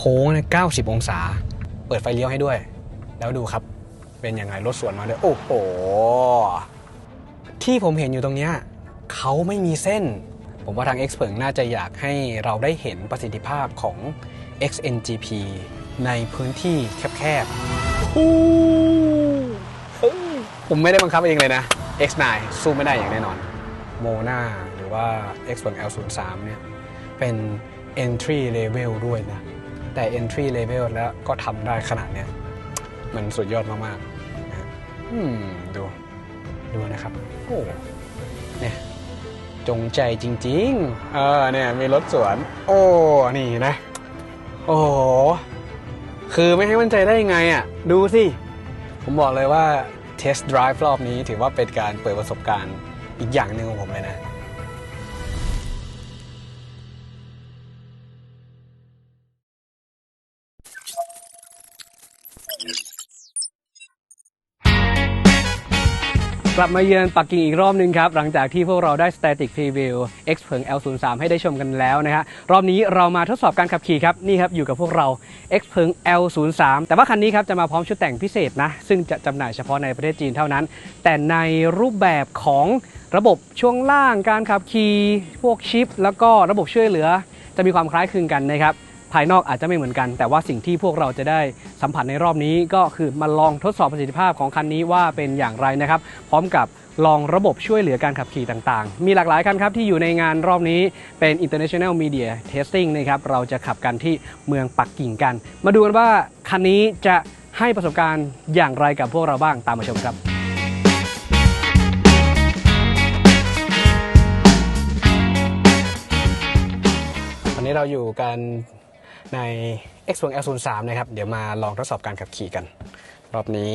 ค้งเนี่ย90 องศาเปิดไฟเลี้ยวให้ด้วยแล้วดูครับเป็นยังไงรถสวนมาด้วยโอ้โหที่ผมเห็นอยู่ตรงเนี้ยเขาไม่มีเส้นผมว่าทาง Xpeng น่าจะอยากให้เราได้เห็นประสิทธิภาพของ XNGP ในพื้นที่แคบๆผมไม่ได้บังคับเองเลยนะ X9 สู้ไม่ได้อย่างแน่นอนโมนาหรือว่า Xpeng L03 เนี่ยเป็น entry level ด้วยนะแต่ entry level แล้วก็ทำได้ขนาดเนี้ยมันสุดยอดมากๆนะดูนะครับโอ้เนี่ยจงใจจริงๆเนี่ยมีรถสวนโอ้นี่นะโอ้โหคือไม่ให้มั่นใจได้ยังไงอ่ะดูสิผมบอกเลยว่า test drive รอบนี้ถือว่าเป็นการเปิดประสบการณ์อีกอย่างหนึ่งของผมเลยนะกลับมาเยือนปักกิ่งอีกรอบนึงครับหลังจากที่พวกเราได้ Static Preview Xpeng L03 ให้ได้ชมกันแล้วนะฮะรอบนี้เรามาทดสอบการขับขี่ครับนี่ครับอยู่กับพวกเรา Xpeng L03 แต่ว่าคันนี้ครับจะมาพร้อมชุดแต่งพิเศษนะซึ่งจะจำหน่ายเฉพาะในประเทศจีนเท่านั้นแต่ในรูปแบบของระบบช่วงล่างการขับขี่พวกชิปแล้วก็ระบบช่วยเหลือจะมีความคล้ายคลึงกันนะครับภายนอกอาจจะไม่เหมือนกันแต่ว่าสิ่งที่พวกเราจะได้สัมผัสในรอบนี้ก็คือมาลองทดสอบประสิทธิภาพของคันนี้ว่าเป็นอย่างไรนะครับพร้อมกับลองระบบช่วยเหลือการขับขี่ต่างๆมีหลากหลายคันครับที่อยู่ในงานรอบนี้เป็น International Media Testing นะครับเราจะขับกันที่เมืองปักกิ่งกันมาดูกันว่าคันนี้จะให้ประสบการณ์อย่างไรกับพวกเราบ้างตามมาชมครับวันนี้เราอยู่กันใน Xpeng L03 นะครับเดี๋ยวมาลองทดสอบการขับขี่กันรอบนี้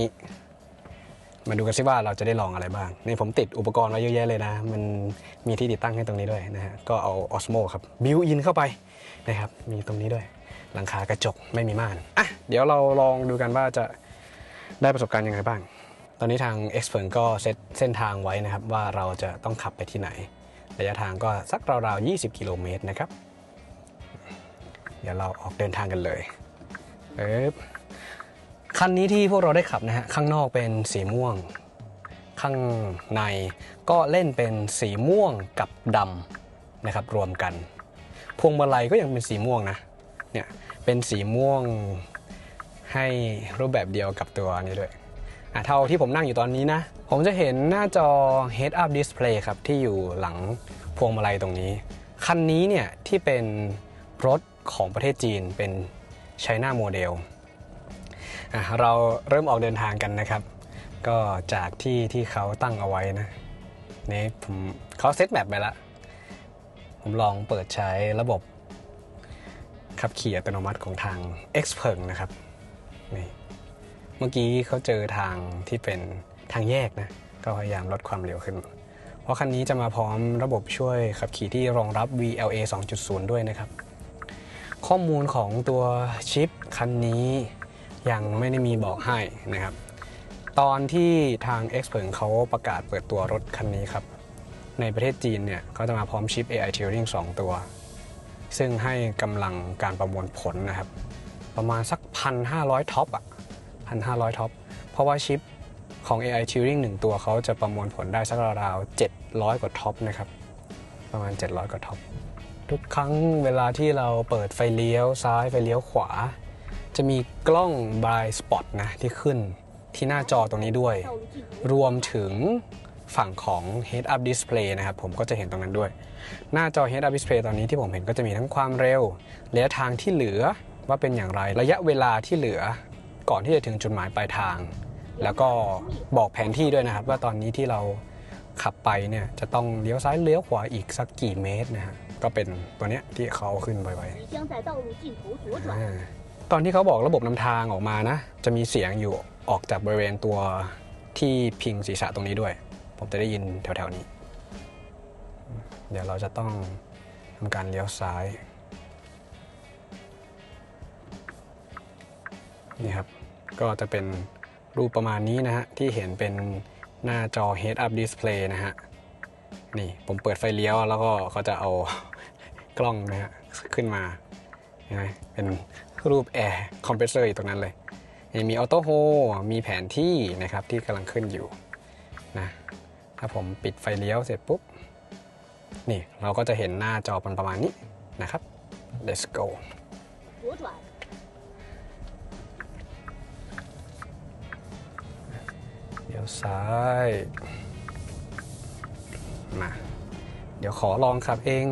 มาดูกันซิว่าเราจะได้ลองอะไรบ้างนี่ผมติดอุปกรณ์ไว้เยอะแยะเลยนะมันมีที่ติดตั้งให้ตรงนี้ด้วยนะฮะก็เอา Osmo ครับบิวอินเข้าไปนะครับมีตรงนี้ด้วยหลังคากระจกไม่มีม่านอ่ะเดี๋ยวเราลองดูกันว่าจะได้ประสบการณ์ยังไงบ้างตอนนี้ทาง Xpeng ก็เซตเส้นทางไว้นะครับว่าเราจะต้องขับไปที่ไหนระยะทางก็สักราวๆ20 กิโลเมตรนะครับเดี๋ยวเราออกเดินทางกันเลยคันนี้ที่พวกเราได้ขับนะฮะข้างนอกเป็นสีม่วงข้างในก็เล่นเป็นสีม่วงกับดำนะครับรวมกันพวงมาลัยก็ยังเป็นสีม่วงนะเนี่ยเป็นสีม่วงให้รูปแบบเดียวกับตัวนี้ด้วยเท่าที่ผมนั่งอยู่ตอนนี้นะผมจะเห็นหน้าจอ Head Up Display ครับที่อยู่หลังพวงมาลัยตรงนี้คันนี้เนี่ยที่เป็นรถของประเทศจีนเป็น China Modelเราเริ่มออกเดินทางกันนะครับก็จากที่เขาตั้งเอาไว้นะนี่เขาเซตแมปไปแล้วผมลองเปิดใช้ระบบขับขี่อัตโนมัติของทาง Xpeng นะครับนี่เมื่อกี้เขาเจอทางที่เป็นทางแยกนะก็พยายามลดความเร็วขึ้นเพราะคันนี้จะมาพร้อมระบบช่วยขับขี่ที่รองรับ VLA 2.0 ด้วยนะครับข้อมูลของตัวชิปคันนี้ยังไม่ได้มีบอกให้นะครับตอนที่ทาง Xpeng เขาประกาศเปิดตัวรถคันนี้ครับในประเทศจีนเนี่ยเขาจะมาพร้อมชิป AI Turing 2 ตัวซึ่งให้กำลังการประมวลผลนะครับประมาณสัก 1,500 ท็อป1,500 ท็อปเพราะว่าชิปของ AI Turing 1 ตัวเขาจะประมวลผลได้สักราวๆ700 กว่าท็อปนะครับประมาณ700 กว่าท็อปทุกครั้งเวลาที่เราเปิดไฟเลี้ยวซ้ายไฟเลี้ยวขวาจะมีกล้อง blind spot นะที่ขึ้นที่หน้าจอตรงนี้ด้วยรวมถึงฝั่งของ head up display นะครับผมก็จะเห็นตรงนั้นด้วยหน้าจอ head up display ตอนนี้ที่ผมเห็นก็จะมีทั้งความเร็วระยะทางที่เหลือว่าเป็นอย่างไรระยะเวลาที่เหลือก่อนที่จะถึงจุดหมายปลายทางแล้วก็บอกแผนที่ด้วยนะครับว่าตอนนี้ที่เราขับไปเนี่ยจะต้องเลี้ยวซ้ายเลี้ยวขวาอีกสักกี่เมตรนะฮะก็เป็นตัวเนี้ยที่เขาขึ้นไว้ตอนที่เขาบอกระบบนำทางออกมานะจะมีเสียงอยู่ออกจากบริเวณตัวที่พิงศีรษะตรงนี้ด้วยผมจะได้ยินแถวๆนี้เดี๋ยวเราจะต้องทำการเลี้ยวซ้ายนี่ครับก็จะเป็นรูปประมาณนี้นะฮะที่เห็นเป็นหน้าจอ Head Up Display นะฮะนี่ผมเปิดไฟเลี้ยวแล้วก็เขาจะเอากล้องนะฮะขึ้นมา เห็นไหมเป็นรูปแอร์คอมเพรสเซอร์อยู่ตรงนั้นเลยมีออโต้โฮมีแผนที่นะครับที่กำลังขึ้นอยู่นะถ้าผมปิดไฟเลี้ยวเสร็จปุ๊บนี่เราก็จะเห็นหน้าจอประมาณนี้นะครับ let's go เดี๋ยวซ้ายมาเดี๋ยวขอลองขับเอง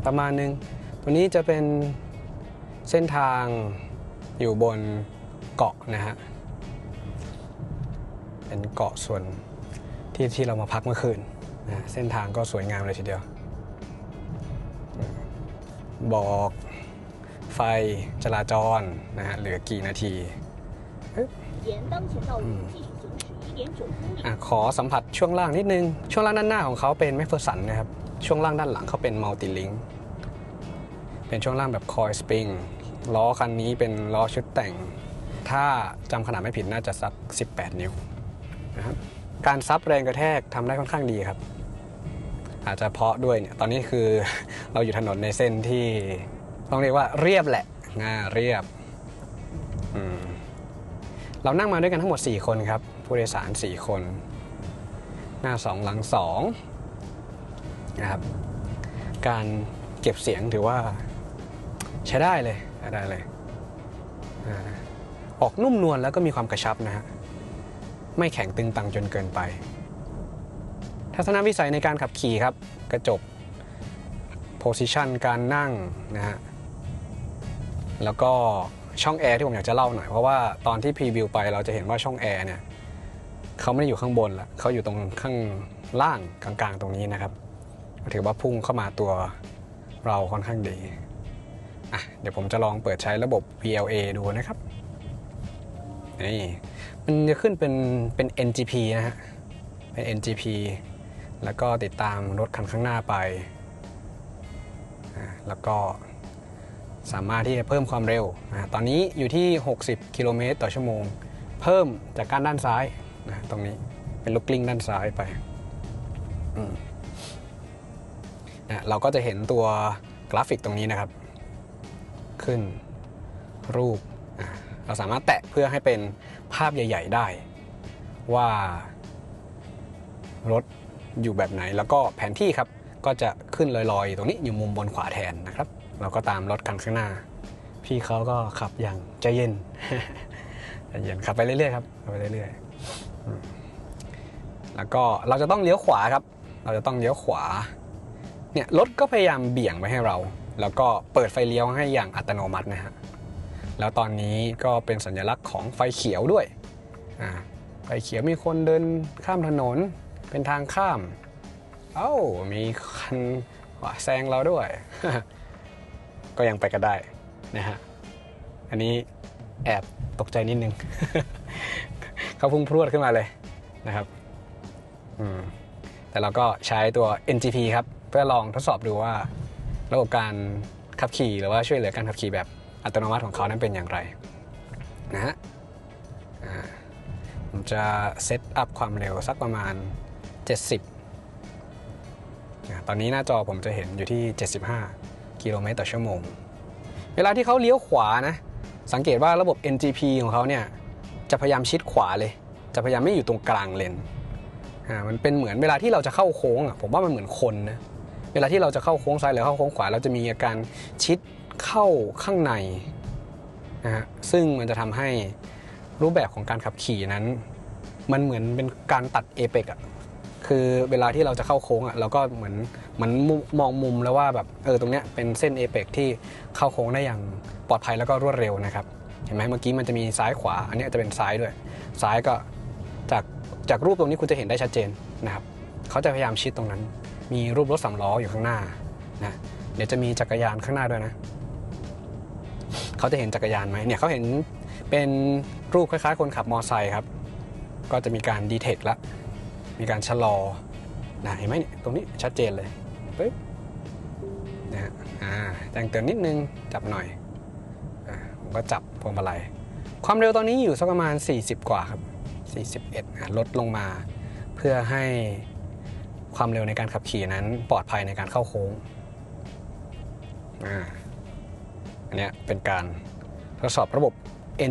ประมาณนึงตัวนี้จะเป็นเส้นทางอยู่บนเกาะนะฮะเป็นเกาะส่วนที่เรามาพักเมื่อคืนนะเส้นทางก็สวยงามเลยทีเดียวบอกไฟจราจรนะฮะเหลือกี่นาทีขอสัมผัสช่วงล่างนิดนึงช่วงล่างด้านหน้าของเขาเป็นแมคเฟอร์สันนะครับช่วงล่างด้านหลังเขาเป็นมัลติลิงค์เป็นช่วงล่างแบบคอยสปริงล้อคันนี้เป็นล้อชุดแต่งถ้าจำขนาดไม่ผิดน่าจะสัก18 นิ้วนะครับการซับแรงกระแทกทำได้ค่อนข้างดีครับอาจจะเพราะด้วยเนี่ยตอนนี้คือเราอยู่ถนนในเส้นที่ต้องเรียกว่าเรียบแหละเรียบเรานั่งมาด้วยกันทั้งหมด4 คนครับผู้โดยสาร4 คนหน้า2หลัง2นะครับการเก็บเสียงถือว่าใช้ได้เลยออกนุ่มนวลแล้วก็มีความกระชับนะฮะไม่แข็งตึงตังจนเกินไปทัศนวิสัยในการขับขี่ครับกระจกโพสิชันการนั่งนะฮะแล้วก็ช่องแอร์ที่ผมอยากจะเล่าหน่อยเพราะว่าตอนที่พรีวิวไปเราจะเห็นว่าช่องแอร์เนี่ยเขาไม่ได้อยู่ข้างบนละเขาอยู่ตรงข้างล่างกลางๆตรงนี้นะครับถือว่าพุ่งเข้ามาตัวเราค่อนข้างดีเดี๋ยวผมจะลองเปิดใช้ระบบ VLA ดูนะครับนี่มันจะขึ้นเป็น NGP นะฮะเป็น NGP แล้วก็ติดตามรถคันข้างหน้าไปแล้วก็สามารถที่จะเพิ่มความเร็วตอนนี้อยู่ที่60 กิโลเมตรต่อชั่วโมงเพิ่มจากการด้านซ้ายตรงนี้เป็นลูกกลิ้งด้านซ้ายไปเราก็จะเห็นตัวกราฟิกตรงนี้นะครับขึ้นรูปเราสามารถแตะเพื่อให้เป็นภาพใหญ่ๆได้ว่ารถอยู่แบบไหนแล้วก็แผนที่ครับก็จะขึ้นลอยๆตรงนี้อยู่มุมบนขวาแทนนะครับเราก็ตามรถคันข้างหน้าพี่เขาก็ขับอย่างใจเย็น ใจเย็นขับไปเรื่อยๆครับขับไปเรื่อยๆแล้วก็เราจะต้องเลี้ยวขวาครับเราจะต้องเลี้ยวขวาเนี่ยรถก็พยายามเบี่ยงไปให้เราแล้วก็เปิดไฟเลี้ยวให้อย่างอัตโนมัตินะฮะแล้วตอนนี้ก็เป็นสัญลักษณ์ของไฟเขียวด้วยไฟเขียวมีคนเดินข้ามถนนเป็นทางข้ามมีคันแซงเราด้วย ก็ยังไปกันได้นะฮะอันนี้แอบตกใจนิดนึง เขาพุ่งพรวดขึ้นมาเลยนะครับแต่เราก็ใช้ตัว NGP ครับเพื่อลองทดสอบดูว่าระบบการขับขี่หรือว่าช่วยเหลือการขับขี่แบบอัตโนมัติของเขานั้นเป็นอย่างไรนะฮะผมจะเซตอัพความเร็วสักประมาณ70ตอนนี้หน้าจอผมจะเห็นอยู่ที่75 กิโลเมตรต่อชั่วโมงเวลาที่เขาเลี้ยวขวานะสังเกตว่าระบบ NGP ของเขาเนี่ยจะพยายามชิดขวาเลยจะพยายามไม่อยู่ตรงกลางเลนมันเป็นเหมือนเวลาที่เราจะเข้าโค้งผมว่ามันเหมือนคนนะเวลาที่เราจะเข้าโค้งซ้ายหรือเข้าโค้งขวาเราจะมีอาการชิดเข้าข้างในนะฮะซึ่งมันจะทำให้รูปแบบของการขับขี่นั้นมันเหมือนเป็นการตัดเอเปกคือเวลาที่เราจะเข้าโค้งเราก็เหมือนมองมุมแล้วว่าแบบตรงเนี้ยเป็นเส้นเอเปกที่เข้าโค้งได้อย่างปลอดภัยแล้วก็รวดเร็วนะครับเห็นไหมเมื่อกี้มันจะมีซ้ายขวาอันนี้จะเป็นซ้ายด้วยซ้ายก็จากรูปตรงนี้คุณจะเห็นได้ชัดเจนนะครับเขาจะพยายามชิดตรงนั้นมีรูปรถ3 ล้ออยู่ข้างหน้านะเดี๋ยวจะมีจักรยานข้างหน้าด้วยนะเขาจะเห็นจักรยานไหมเนี่ยเขาเห็นเป็นรูปคล้ายๆคนขับมอเตอร์ไซค์ครับก็จะมีการดีเทคแล้วมีการชะลอนะเห็นไหมเนี่ยตรงนี้ชัดเจนเลยปึ๊บนะฮะแจ้งเตือนนิดนึงจับหน่อยผมก็จับพวงมาลัยความเร็วตอนนี้อยู่สักประมาณ40 กว่าครับ41ลดลงมาเพื่อให้ความเร็วในการขับขี่นั้นปลอดภัยในการเข้าโค้ง อันนี้เป็นการทดสอบระบบ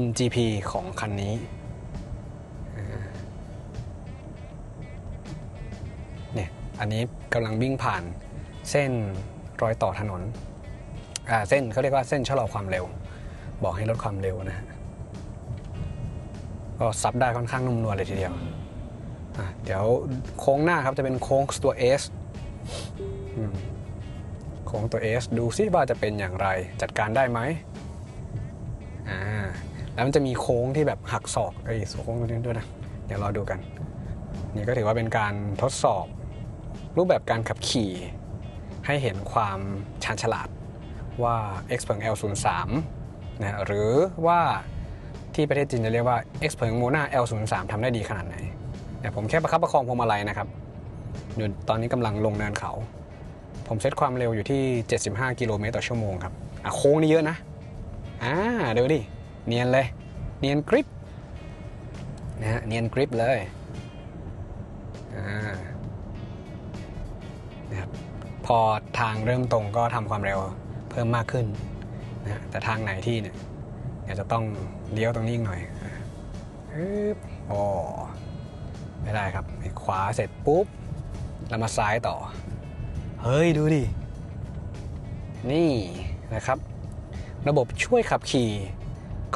NGP ของคันนี้เนี่ยอันนี้กำลังวิ่งผ่านเส้นรอยต่อถนนเส้นเขาเรียกว่าเส้นชะลอความเร็วบอกให้ลดความเร็วนะฮะก็ซับได้ค่อนข้างนุ่มนวลเลยทีเดียวเดี๋ยวโค้งหน้าครับจะเป็นโค้งตัว S โค้งตัว S ดูซิว่าจะเป็นอย่างไรจัดการได้ไหมแล้วมันจะมีโค้งที่แบบหักศอกโค้งตัวนี้ด้วยนะเดี๋ยวรอดูกันนี่ก็ถือว่าเป็นการทดสอบรูปแบบการขับขี่ให้เห็นความชาญฉลาดว่า Xpeng L03 นะหรือว่าที่ประเทศจีนจะเรียกว่า Xpeng Mona L03 ทำได้ดีขนาดไหนเนี่ยผมแค่ประคับประคองพวงมาลัยนะครับอยู่ตอนนี้กำลังลงเนินเขาผมเซตความเร็วอยู่ที่75กิโลเมตรต่อชั่วโมงครับโค้งนี่เยอะนะดูดิเนียนเลยเนียนกริปนะฮะเนียนกริปเลยนะครับพอทางเริ่มตรงก็ทำความเร็วเพิ่มมากขึ้นนะแต่ทางไหนที่เนี่ยเดี๋ยวจะต้องเลี้ยวตรงนี้หน่อยไม่ได้ครับขวาเสร็จปุ๊บแล้วมาซ้ายต่อเฮ้ยดูดินี่นะครับระบบช่วยขับขี่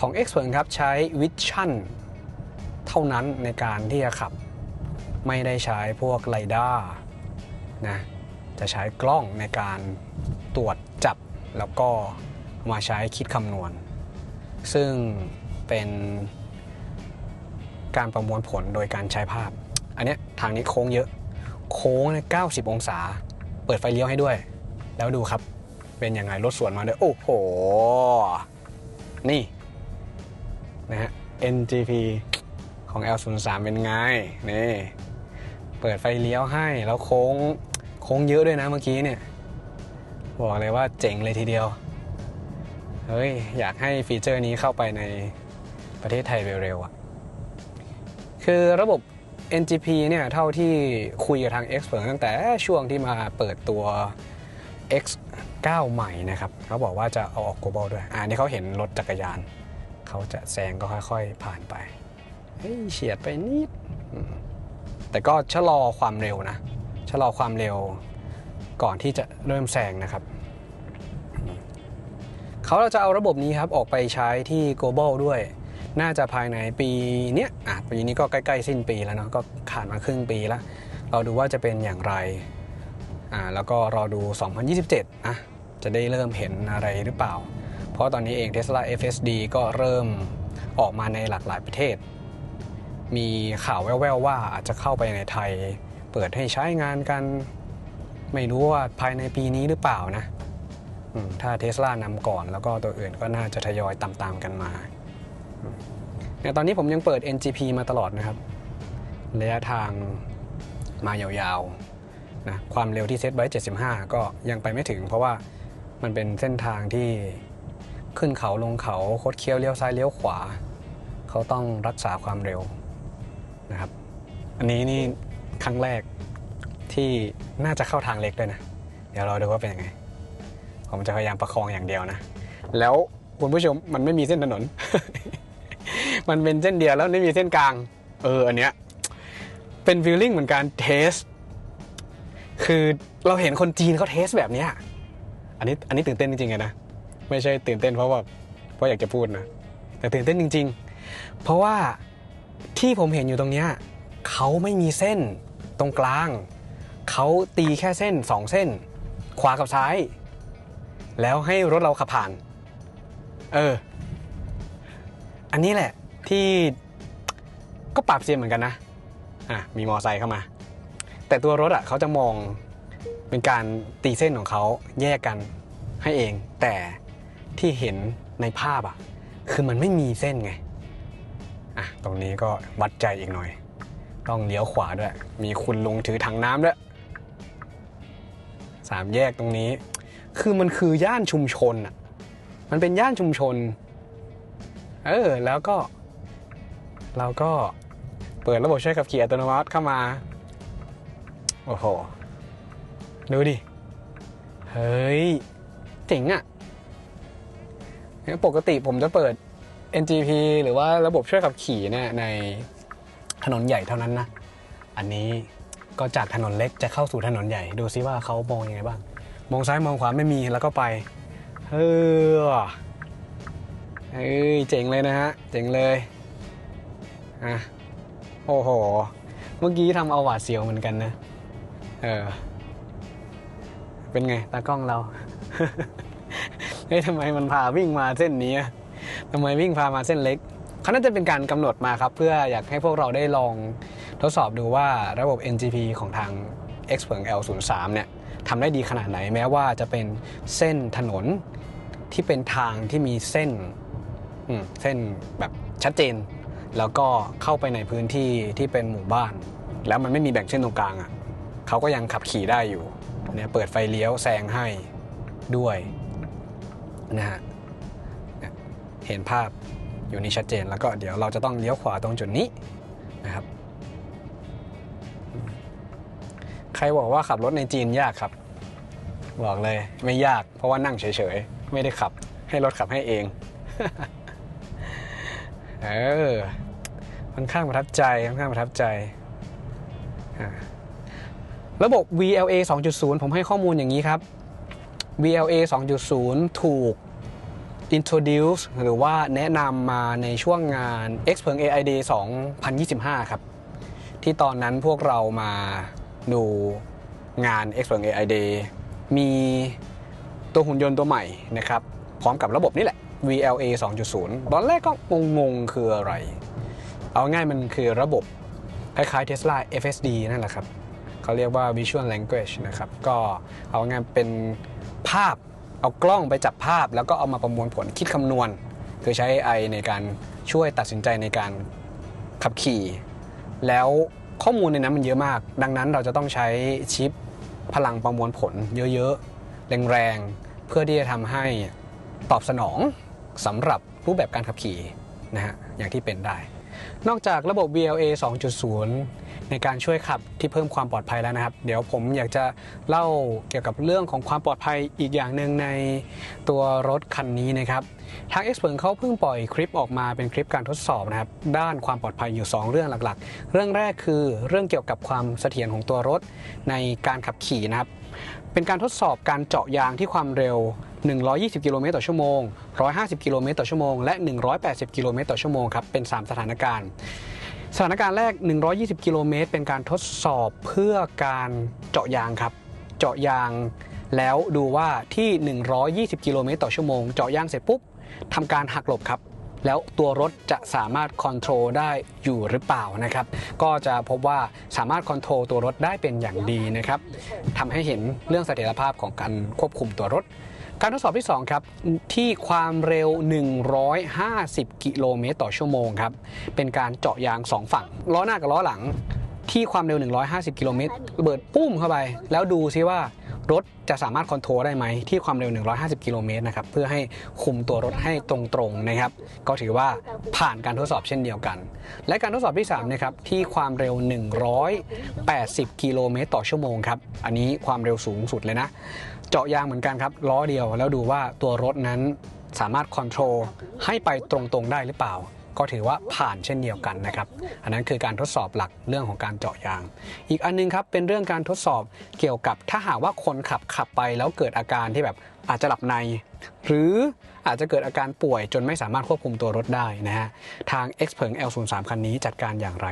ของ Xpeng ครับใช้ Vision เท่านั้นในการที่จะขับไม่ได้ใช้พวกไรด้านะจะใช้กล้องในการตรวจจับแล้วก็มาใช้คิดคำนวณซึ่งเป็นการประมวลผลโดยการใช้ภาพอันนี้ทางนี้โค้งเยอะโค้ง90องศาเปิดไฟเลี้ยวให้ด้วยแล้วดูครับเป็นยังไงรถสวนมาด้วยโอ้โหนี่นะฮะ NGP ของ L03 เป็นไงนี่เปิดไฟเลี้ยวให้แล้วโค้งเยอะด้วยนะเมื่อกี้เนี่ยบอกเลยว่าเจ๋งเลยทีเดียวเฮ้ยอยากให้ฟีเจอร์นี้เข้าไปในประเทศไทยเร็วๆคือระบบ NGP เนี่ยเท่าที่คุยกับทาง Xpeng ตั้งแต่ช่วงที่มาเปิดตัว X9 ใหม่นะครับเขาบอกว่าจะเอาออก global ด้วยนี่เขาเห็นรถจักรยานเขาจะแซงก็ค่อยๆผ่านไปเฉียดไปนิดแต่ก็ชะลอความเร็วนะชะลอความเร็วก่อนที่จะเริ่มแซงนะครับเขาจะเอาระบบนี้ครับออกไปใช้ที่ global ด้วยน่าจะภายในปีนี้ปีนี้ก็ใกล้ๆสิ้นปีแล้วเนาะก็ผ่านมาครึ่งปีแล้วเราดูว่าจะเป็นอย่างไรแล้วก็รอดู2027จะได้เริ่มเห็นอะไรหรือเปล่าเพราะตอนนี้เอง Tesla FSD ก็เริ่มออกมาในหลากหลายประเทศมีข่าวแว่วๆว่าอาจจะเข้าไปในไทยเปิดให้ใช้งานกันไม่รู้ว่าภายในปีนี้หรือเปล่านะถ้า Tesla นำก่อนแล้วก็ตัวอื่นก็น่าจะทยอยตามๆกันมาเนี่ยตอนนี้ผมยังเปิด NGP มาตลอดนะครับระยะทางมายาวๆนะความเร็วที่เซตไว้75ก็ยังไปไม่ถึงเพราะว่ามันเป็นเส้นทางที่ขึ้นเขาลงเขาคดเคี้ยวเลี้ยวซ้ายเลี้ยวขวาเขาต้องรักษาความเร็วนะครับอันนี้นี่ครั้งแรกที่น่าจะเข้าทางเล็กด้วยนะเดี๋ยวเราดูว่าเป็นยังไงผมจะพยายามประคองอย่างเดียวนะแล้วคุณผู้ชมมันไม่มีเส้นถนน มันเป็นเส้นเดียวแล้วไม่มีเส้นกลางอันเนี้ยเป็นฟีลลิ่งเหมือนการเทสคือเราเห็นคนจีนเขาเทสแบบนี้อันนี้ตื่นเต้นจริงๆนะไม่ใช่ตื่นเต้นเพราะอยากจะพูดนะแต่ตื่นเต้นจริงๆเพราะว่าที่ผมเห็นอยู่ตรงเนี้ยเขาไม่มีเส้นตรงกลางเขาตีแค่เส้น2เส้นขวากับซ้ายแล้วให้รถเราขับผ่านอันนี้แหละที่ก็ปรับเซียนเหมือนกันนะมีมอไซค์เข้ามาแต่ตัวรถเขาจะมองเป็นการตีเส้นของเขาแยกกันให้เองแต่ที่เห็นในภาพคือมันไม่มีเส้นไงตรงนี้ก็วัดใจอีกหน่อยต้องเลี้ยวขวาด้วยมีคุณลุงถือถังน้ำด้วย3แยกตรงนี้คือมันคือย่านชุมชนมันเป็นย่านชุมชนแล้วก็เราก็เปิดระบบช่วยขับขี่อัตโนมัติเข้ามาโอ้โหดูดิเฮ้ยเจ๋ง ปกติผมจะเปิด NGP หรือว่าระบบช่วยขับขี่เนี่ยในถนนใหญ่เท่านั้นนะอันนี้ก็จากถนนเล็กจะเข้าสู่ถนนใหญ่ดูซิว่าเขามองยังไงบ้างมองซ้ายมองขวาไม่มีแล้วก็ไปเฮ้ยเจ๋งเลยนะฮะเจ๋งเลยโอ้โหเมื่อกี้ทำเอาหวาดเสียวเหมือนกันนะเป็นไงตากล้องเรา เฮ้ยทำไมมันพาวิ่งมาเส้นนี้ทำไมวิ่งพามาเส้นเล็กเขาน่าจะเป็นการกำหนดมาครับเพื่ออยากให้พวกเราได้ลองทดสอบดูว่าระบบ NGP ของทาง Xpeng L03 เนี่ยทำได้ดีขนาดไหนแม้ว่าจะเป็นเส้นถนนที่เป็นทางที่มีเส้นแบบชัดเจนแล้วก็เข้าไปในพื้นที่ที่เป็นหมู่บ้านแล้วมันไม่มีแบ่งเส้นตรงกลางเขาก็ยังขับขี่ได้อยู่เนี่ยเปิดไฟเลี้ยวแซงให้ด้วยนะฮะเห็นภาพอยู่นี่ชัดเจนแล้วก็เดี๋ยวเราจะต้องเลี้ยวขวาตรงจุดนี้นะครับใครบอกว่าขับรถในจีนยากครับบอกเลยไม่ยากเพราะว่านั่งเฉยๆไม่ได้ขับให้รถขับให้เอง ค่อนข้างประทับใจระบบ VLA 2.0 ผมให้ข้อมูลอย่างนี้ครับ VLA 2.0 ถูก introduce หรือว่าแนะนำมาในช่วงงาน Xpeng AI Day 2025 ครับที่ตอนนั้นพวกเรามาดูงาน Xpeng AI Day มีตัวหุ่นยนต์ตัวใหม่นะครับพร้อมกับระบบนี่แหละ VLA 2.0 ตอนแรกก็งงๆคืออะไรเอาง่ายมันคือระบบคล้ายๆ Tesla FSD นั่นแหละครับเขาเรียกว่า Visual Language นะครับก็เอาง่ายเป็นภาพเอากล้องไปจับภาพแล้วก็เอามาประมวลผลคิดคำนวณคือใช้ AI ในการช่วยตัดสินใจในการขับขี่แล้วข้อมูลในนั้นมันเยอะมากดังนั้นเราจะต้องใช้ชิปพลังประมวลผลเยอะๆแรงๆเพื่อที่จะทำให้ตอบสนองสำหรับรูปแบบการขับขี่นะฮะอย่างที่เป็นได้นอกจากระบบ VLA 2.0 ในการช่วยขับที่เพิ่มความปลอดภัยแล้วนะครับเดี๋ยวผมอยากจะเล่าเกี่ยวกับเรื่องของความปลอดภัยอีกอย่างหนึ่งในตัวรถคันนี้นะครับทาง Xpeng เขาเพิ่งปล่อยคลิปออกมาเป็นคลิปการทดสอบนะครับด้านความปลอดภัยอยู่2เรื่องหลักๆเรื่องแรกคือเรื่องเกี่ยวกับความเสถียรของตัวรถในการขับขี่นะครับเป็นการทดสอบการเจาะยางที่ความเร็ว120 กิโลเมตรต่อชั่วโมง150 กิโลเมตรต่อชั่วโมงและ180 กิโลเมตรต่อชั่วโมงครับเป็น3สถานการณ์แรก120 กิโลเมตรเป็นการทดสอบเพื่อการเจาะยางครับเจาะยางแล้วดูว่าที่120 กิโลเมตรต่อชั่วโมงเจาะยางเสร็จปุ๊บทำการหักหลบครับแล้วตัวรถจะสามารถคอนโทรลได้อยู่หรือเปล่านะครับก็จะพบว่าสามารถคอนโทรลตัวรถได้เป็นอย่างดีนะครับทำให้เห็นเรื่องเสถียรภาพของการควบคุมตัวรถการทดสอบที่2ครับที่ความเร็ว150 กิโลเมตรต่อชั่วโมงครับเป็นการเจาะยาง2ฝั่งล้อหน้ากับล้อหลังที่ความเร็ว150 กิโลเมตรระเบิดปุ้มเข้าไปแล้วดูซิว่ารถจะสามารถคอนโทรลได้ไหมที่ความเร็ว150 กิโลเมตรนะครับเพื่อให้คุมตัวรถให้ตรงๆนะครับก็ถือว่าผ่านการทดสอบเช่นเดียวกันและการทดสอบที่3นะครับที่ความเร็ว180 กิโลเมตรต่อชั่วโมงครับอันนี้ความเร็วสูงสุดเลยนะเจาะยางเหมือนกันครับล้อเดียวแล้วดูว่าตัวรถนั้นสามารถคอนโทรลให้ไปตรงๆได้หรือเปล่าก็ถือว่าผ่านเช่นเดียวกันนะครับอันนั้นคือการทดสอบหลักเรื่องของการเจาะยางอีกอันนึงครับเป็นเรื่องการทดสอบเกี่ยวกับถ้าหากว่าคนขับไปแล้วเกิดอาการที่แบบอาจจะหลับในหรืออาจจะเกิดอาการป่วยจนไม่สามารถควบคุมตัวรถได้นะฮะทาง Xpeng L03 คันนี้จัดการอย่างไร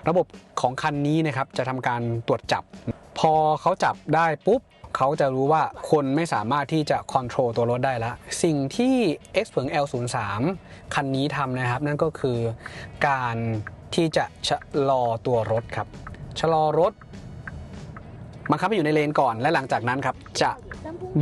ระบบของคันนี้นะครับจะทำการตรวจจับพอเขาจับได้ปุ๊บเขาจะรู้ว่าคนไม่สามารถที่จะคอนโทรลตัวรถได้แล้วสิ่งที่ Xpeng L03 คันนี้ทำนะครับนั่นก็คือการที่จะชะลอตัวรถครับชะลอรถบังคับให้อยู่ในเลนก่อนและหลังจากนั้นครับจะ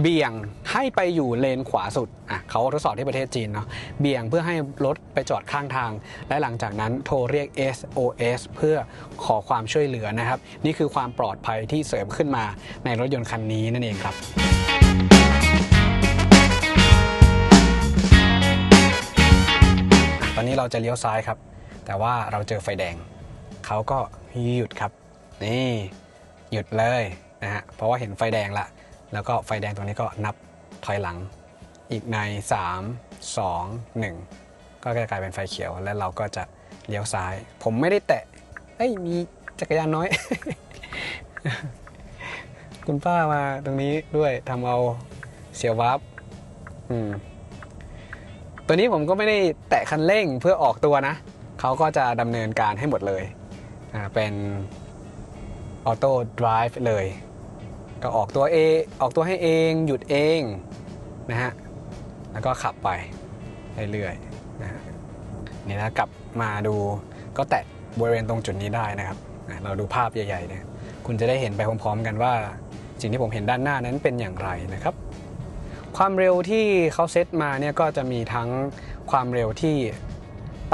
เบี่ยงให้ไปอยู่เลนขวาสุดเขาทดสอบที่ประเทศจีนเนาะเบี่ยงเพื่อให้รถไปจอดข้างทางและหลังจากนั้นโทรเรียก SOS เพื่อขอความช่วยเหลือนะครับนี่คือความปลอดภัยที่เสริมขึ้นมาในรถยนต์คันนี้นั่นเองครับตอนนี้เราจะเลี้ยวซ้ายครับแต่ว่าเราเจอไฟแดงเขาก็หยุดครับนี่หยุดเลยนะฮะเพราะว่าเห็นไฟแดงละแล้วก็ไฟแดงตรงนี้ก็นับถอยหลัง อีกใน3 2 1ก็จะกลายเป็นไฟเขียวและเราก็จะเลี้ยวซ้ายผมไม่ได้แตะมีจักรยานน้อย คุณป้ามาตรงนี้ด้วยทำเอาเสียววับตัวนี้ผมก็ไม่ได้แตะคันเร่งเพื่อออกตัวนะเขาก็จะดำเนินการให้หมดเลยเป็นออโต้ไดรฟ์เลยก็ออกตัวให้เองหยุดเองนะฮะแล้วก็ขับไปเรื่อยๆนะฮะนี่นะกลับมาดูก็แตะบริเวณตรงจุดนี้ได้นะครับเราดูภาพใหญ่ๆเนี่ยคุณจะได้เห็นไปพร้อมๆกันว่าสิ่งที่ผมเห็นด้านหน้านั้นเป็นอย่างไรนะครับความเร็วที่เขาเซตมาเนี่ยก็จะมีทั้งความเร็วที่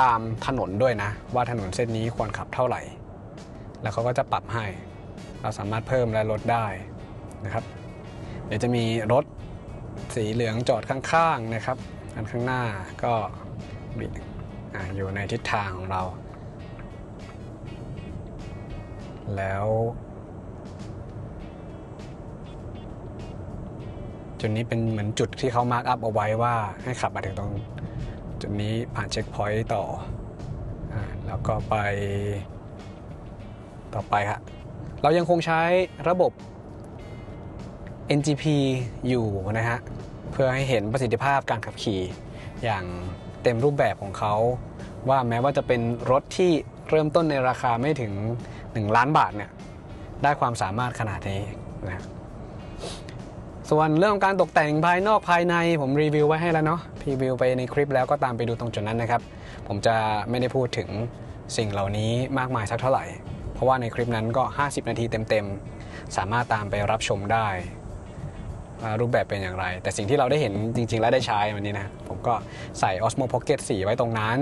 ตามถนนด้วยนะว่าถนนเส้นนี้ควรขับเท่าไหร่แล้วเขาก็จะปรับให้เราสามารถเพิ่มและลดได้นะครับเดี๋ยวจะมีรถสีเหลืองจอดข้างๆนะครับอันข้างหน้าก็อยู่ในทิศทางของเราแล้วจุดนี้เป็นเหมือนจุดที่เขามาร์กอัพเอาไว้ว่าให้ขับมาถึงตรงจุดนี้ผ่านเช็คพอยต์ต่อแล้วก็ไปต่อไปครับเรายังคงใช้ระบบ NGP อยู่นะฮะเพื่อให้เห็นประสิทธิภาพการขับขี่อย่างเต็มรูปแบบของเขาว่าแม้ว่าจะเป็นรถที่เริ่มต้นในราคาไม่ถึง1 ล้านบาทเนี่ยได้ความสามารถขนาดนี้นะส่วนเรื่องการตกแต่งภายนอกภายในผมรีวิวไว้ให้แล้วเนาะรีวิวไปในคลิปแล้วก็ตามไปดูตรงจุดนั้นนะครับผมจะไม่ได้พูดถึงสิ่งเหล่านี้มากมายสักเท่าไหร่เพราะว่าในคลิปนั้นก็50 นาทีเต็มๆสามารถตามไปรับชมได้รูปแบบเป็นอย่างไรแต่สิ่งที่เราได้เห็นจริงๆและได้ใช้วันนี้นะผมก็ใส่ Osmo Pocket 4 ไว้ตรงนั้น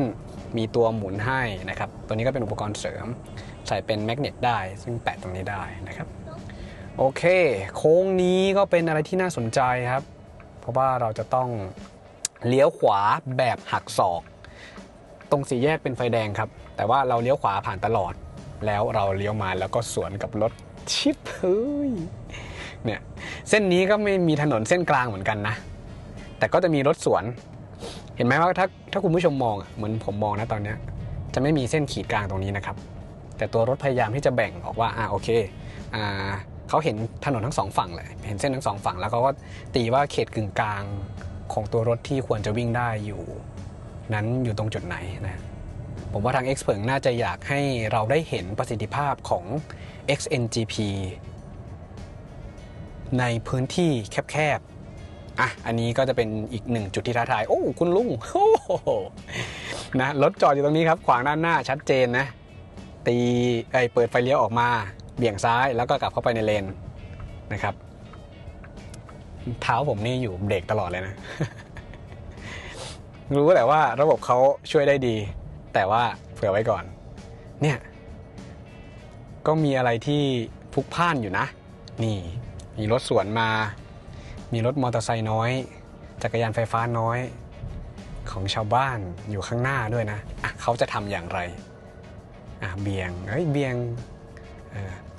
มีตัวหมุนให้นะครับตัวนี้ก็เป็นอุปกรณ์เสริมใส่เป็นแมกเนตได้ซึ่งแปะตรงนี้ได้นะครับโอเคโค้งนี้ก็เป็นอะไรที่น่าสนใจครับเพราะว่าเราจะต้องเลี้ยวขวาแบบหักศอกตรงสี่แยกเป็นไฟแดงครับแต่ว่าเราเลี้ยวขวาผ่านตลอดแล้วเราเลี้ยวมาแล้วก็สวนกับรถชิปเฮ้ยเนี่ยเส้นนี้ก็ไม่มีถนนเส้นกลางเหมือนกันนะแต่ก็จะมีรถสวนเห็นไหมว่าถ้าคุณผู้ชมมองเหมือนผมมองนะตอนนี้จะไม่มีเส้นขีดกลางตรงนี้นะครับแต่ตัวรถพยายามที่จะแบ่งออกว่าโอเคเขาเห็นถนนทั้ง2 ฝั่งเลยเห็นเส้นทั้ง2 ฝั่งแล้วเขาก็ตีว่าเขตกึ่งกลางของตัวรถที่ควรจะวิ่งได้อยู่นั้นอยู่ตรงจุดไหนนะผมว่าทาง Xpeng น่าจะอยากให้เราได้เห็นประสิทธิภาพของ XNGP ในพื้นที่แคบๆอันนี้ก็จะเป็นอีก1จุดที่ท้าทายโอ้คุณลุงนะรถจอดอยู่ตรงนี้ครับขวางด้านหน้าชัดเจนนะเปิดไฟเลี้ยวออกมาเบี่ยงซ้ายแล้วก็กลับเข้าไปในเลนนะครับเท้าผมนี่อยู่เบรกตลอดเลยนะ รู้แต่ว่าระบบเขาช่วยได้ดีแต่ว่าเผื่อไว้ก่อนเนี่ยก็มีอะไรที่พลุกพล่านอยู่นะนี่มีรถสวนมามีรถมอเตอร์ไซค์น้อยจักรยานไฟฟ้าน้อยของชาวบ้านอยู่ข้างหน้าด้วยนะเขาจะทำอย่างไรเบียงเบียง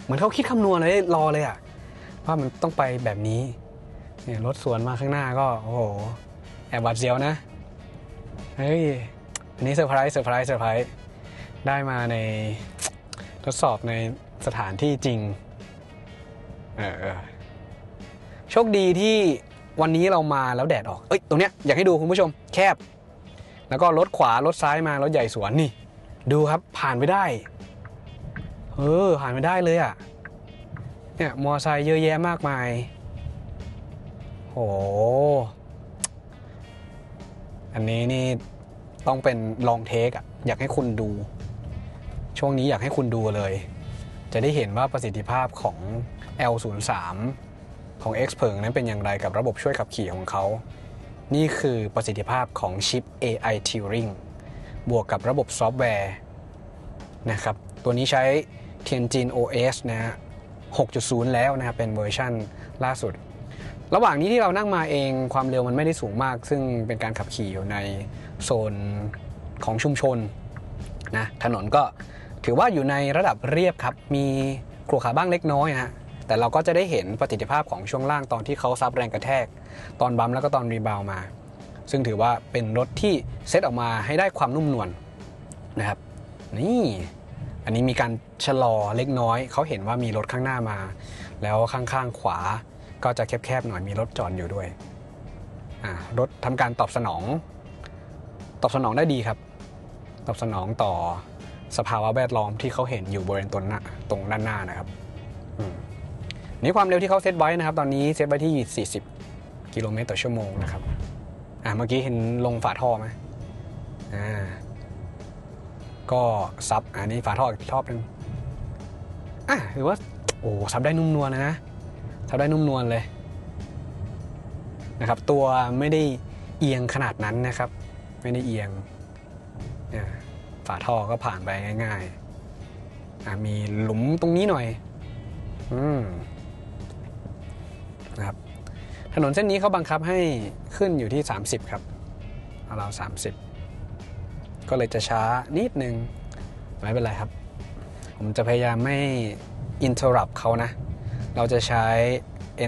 เหมือนเขาคิดคำนวณเลยรอเลยว่ามันต้องไปแบบนี้เนี่ยรถสวนมาข้างหน้าก็โอ้โหแอบหวาดเสียวนะอันนี้เซอร์ไพรส์ได้มาในทดสอบในสถานที่จริงโชคดีที่วันนี้เรามาแล้วแดดออกตรงเนี้ยอยากให้ดูคุณผู้ชมแคบแล้วก็รถขวารถซ้ายมารถใหญ่สวนนี่ดูครับผ่านไปได้ผ่านไปได้เลยเนี่ยมอไซค์เยอะแยะมากมายโหอันนี้นี่ต้องเป็นลองเทคอยากให้คุณดูช่วงนี้อยากให้คุณดูเลยจะได้เห็นว่าประสิทธิภาพของ L03 ของ Xpeng นั้นเป็นอย่างไรกับระบบช่วยขับขี่ของเขานี่คือประสิทธิภาพของชิป AI Turing บวกกับระบบซอฟต์แวร์นะครับตัวนี้ใช้ Tianjin OS นะฮะ 6.0 แล้วนะครับเป็นเวอร์ชันล่าสุดระหว่างนี้ที่เรานั่งมาเองความเร็วมันไม่ได้สูงมากซึ่งเป็นการขับขี่อยู่ในโซนของชุมชนนะถนนก็ถือว่าอยู่ในระดับเรียบครับมีขรุขระบ้างเล็กน้อยฮะแต่เราก็จะได้เห็นประสิทธิภาพของช่วงล่างตอนที่เขาซับแรงกระแทกตอนบัมป์แล้วก็ตอนรีบาวมา ซึ่งถือว่าเป็นรถที่เซตออกมาให้ได้ความนุ่มนวลนะครับนี่อันนี้มีการชะลอเล็กน้อยเขาเห็นว่ามีรถข้างหน้ามาแล้วข้างๆขวาก็จะแคบๆหน่อยมีรถจอดอยู่ด้วยรถทำการตอบสนองได้ดีครับตอบสนองต่อสภาวะแวดล้อมที่เขาเห็นอยู่บริเวณตรงด้านหน้านะครับนี่ความเร็วที่เขาเซตไว้นะครับตอนนี้เซตไว้ที่40กิโลเมตรต่อชั่วโมงนะครับเมื่อกี้เห็นลงฝาท่อไหมก็ซับอันนี้ฝาท่ออีกรอบนึงถือว่าโอ้ซับได้นุ่มนวลเลยนะซับได้นุ่มนวลเลยนะครับตัวไม่ได้เอียงขนาดนั้นนะครับไม่ได้เอียงฝาท่อก็ผ่านไปง่ายๆมีหลุมตรงนี้หน่อยนะครับถนนเส้นนี้เขาบังคับให้ขึ้นอยู่ที่30ครับเรา30ก็เลยจะช้านิดนึงไม่เป็นไรครับผมจะพยายามไม่ interrupt เขานะเราจะใช้